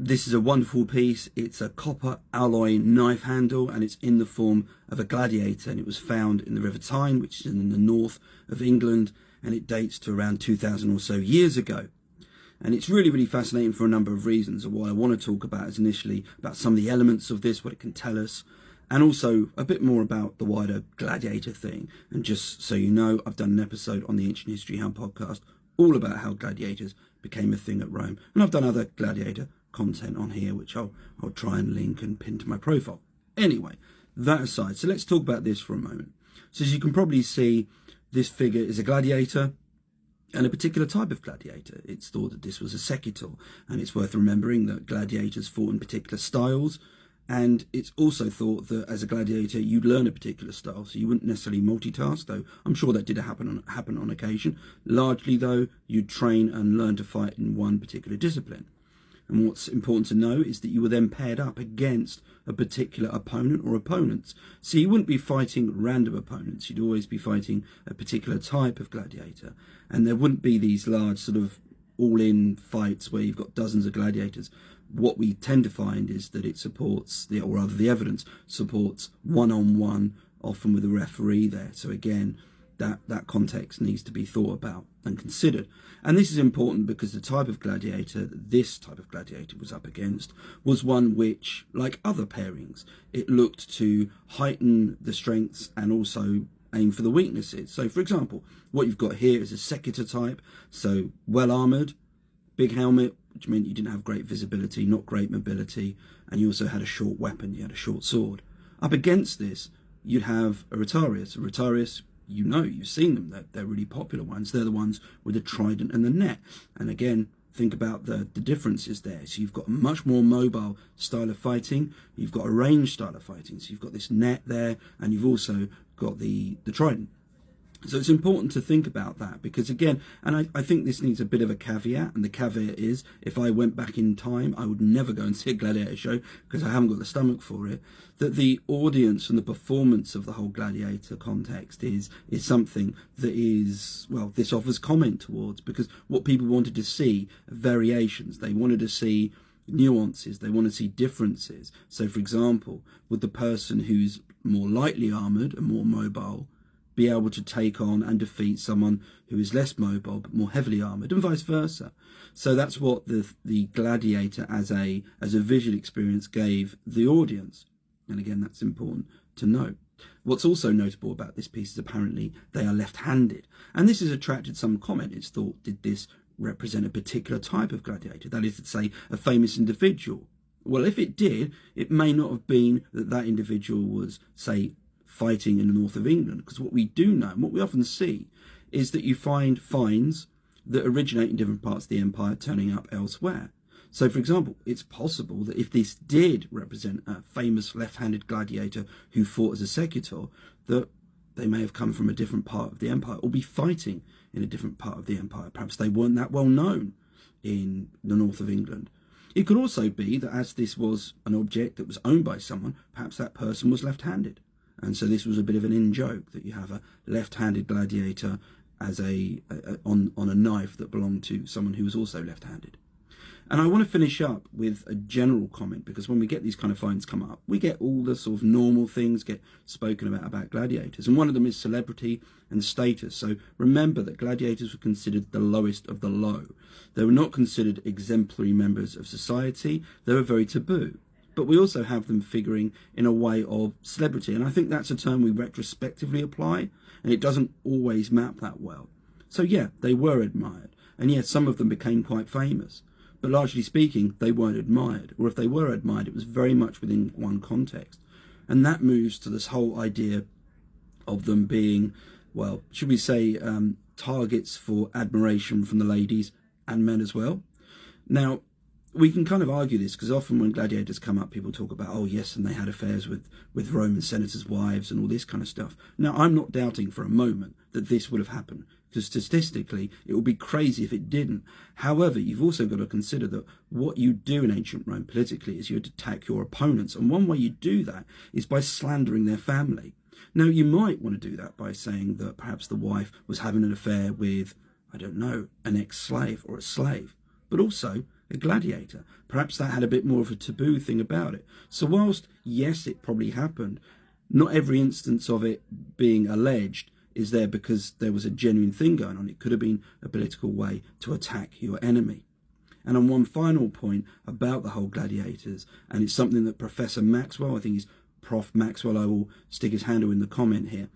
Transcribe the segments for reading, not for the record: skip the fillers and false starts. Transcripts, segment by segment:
This is a wonderful piece. It's a copper alloy knife handle, and it's in the form of a gladiator, and it was found in the River Tyne, which is in the north of England, and it dates to around 2000 or so years ago. And it's really, really fascinating for a number of reasons. And what I want to talk about is initially about some of the elements of this, what it can tell us, and also a bit more about the wider gladiator thing. And just so you know, I've done an episode on the Ancient History Hound podcast all about how gladiators became a thing at Rome. And I've done other gladiator content on here, which I'll try and link and pin to my profile. Anyway, that aside, so let's talk about this for a moment. So as you can probably see, this figure is a gladiator, and a particular type of gladiator. It's thought that this was a secutor, and it's worth remembering that gladiators fought in particular styles, and it's also thought that as a gladiator you'd learn a particular style, so you wouldn't necessarily multitask, though I'm sure that did happen on occasion. Largely though, you'd train and learn to fight in one particular discipline. And what's important to know is that you were then paired up against a particular opponent or opponents. So you wouldn't be fighting random opponents, you'd always be fighting a particular type of gladiator. And there wouldn't be these large sort of all-in fights where you've got dozens of gladiators. What we tend to find is that it supports, or rather the evidence supports one-on-one, often with a referee there. So again, that context needs to be thought about and considered. And this is important because the type of gladiator that this type of gladiator was up against was one which, like other pairings, it looked to heighten the strengths and also aim for the weaknesses. So for example, what you've got here is a secutor type, so well armoured, big helmet, which meant you didn't have great visibility, not great mobility, and you also had a short weapon, you had a short sword. Up against this, you'd have a rotarius. A rotarius, you know, you've seen them, they're really popular ones. They're the ones with the trident and the net. And again, think about the differences there. So you've got a much more mobile style of fighting, you've got a ranged style of fighting, so you've got this net there, and you've also got the trident. So it's important to think about that, because again, and I think this needs a bit of a caveat, and the caveat is, if I went back in time, I would never go and see a gladiator show because I haven't got the stomach for it, that the audience and the performance of the whole gladiator context is something that is, well, this offers comment towards, because what people wanted to see are variations. They wanted to see nuances, they want to see differences. So for example, would the person who's more lightly armoured and more mobile be able to take on and defeat someone who is less mobile but more heavily armoured, and vice versa? So that's what the gladiator as a visual experience gave the audience. And again, that's important to note. What's also notable about this piece is apparently they are left-handed, and this has attracted some comment. It's thought, did this represent a particular type of gladiator? That is to say, a famous individual. Well, if it did, it may not have been that individual was, say, fighting in the north of England, because what we do know and what we often see is that you find finds that originate in different parts of the empire turning up elsewhere. So for example, it's possible that if this did represent a famous left-handed gladiator who fought as a secutor, that they may have come from a different part of the empire or be fighting in a different part of the empire. Perhaps they weren't that well known in the north of England. It could also be that as this was an object that was owned by someone, perhaps that person was left-handed. And so this was a bit of an in-joke that you have a left-handed gladiator as on a knife that belonged to someone who was also left-handed. And I want to finish up with a general comment, because when we get these kind of finds come up, we get all the sort of normal things get spoken about gladiators. And one of them is celebrity and status. So remember that gladiators were considered the lowest of the low. They were not considered exemplary members of society. They were very taboo. But we also have them figuring in a way of celebrity. And I think that's a term we retrospectively apply, and it doesn't always map that well. So yeah, they were admired. And yes, some of them became quite famous. But largely speaking, they weren't admired. Or if they were admired, it was very much within one context. And that moves to this whole idea of them being, well, should we say, targets for admiration from the ladies and men as well. Now, we can kind of argue this, because often when gladiators come up, people talk about, oh yes, and they had affairs with Roman senators' wives and all this kind of stuff. Now, I'm not doubting for a moment that this would have happened, because statistically, it would be crazy if it didn't. However, you've also got to consider that what you do in ancient Rome politically is you attack your opponents, and one way you do that is by slandering their family. Now, you might want to do that by saying that perhaps the wife was having an affair with, I don't know, an ex-slave or a slave. But also, a gladiator. Perhaps that had a bit more of a taboo thing about it. So whilst, yes, it probably happened, not every instance of it being alleged is there because there was a genuine thing going on. It could have been a political way to attack your enemy. And on one final point about the whole gladiators, and it's something that Professor Maxwell, I think he's Prof. Maxwell, I will stick his handle in the comment here,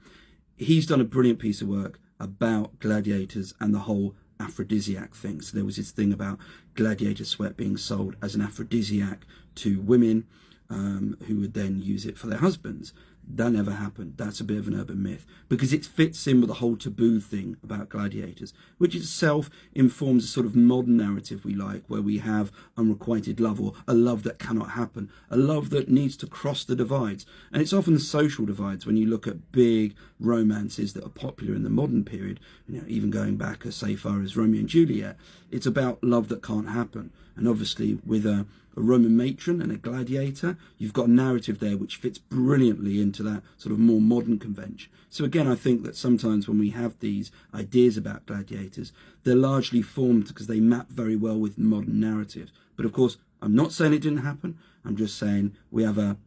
he's done a brilliant piece of work about gladiators and the whole aphrodisiac thing. So there was this thing about gladiator sweat being sold as an aphrodisiac to women who would then use it for their husbands. That never happened. That's a bit of an urban myth because it fits in with the whole taboo thing about gladiators, which itself informs a sort of modern narrative we like, where we have unrequited love, or a love that cannot happen, a love that needs to cross the divides. And it's often social divides when you look at big romances that are popular in the modern period, you know, even going back as say far as Romeo and Juliet. It's about love that can't happen. And obviously with a Roman matron and a gladiator, you've got a narrative there which fits brilliantly into that sort of more modern convention. So again, I think that sometimes when we have these ideas about gladiators, they're largely formed because they map very well with modern narratives. But of course, I'm not saying it didn't happen. I'm just saying we have a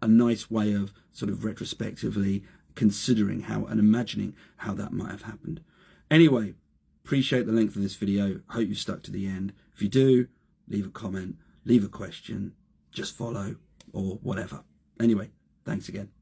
nice way of sort of retrospectively considering how and imagining how that might have happened. Anyway, appreciate the length of this video. Hope you stuck to the end. If you do, leave a comment, leave a question, just follow or whatever. Anyway, thanks again.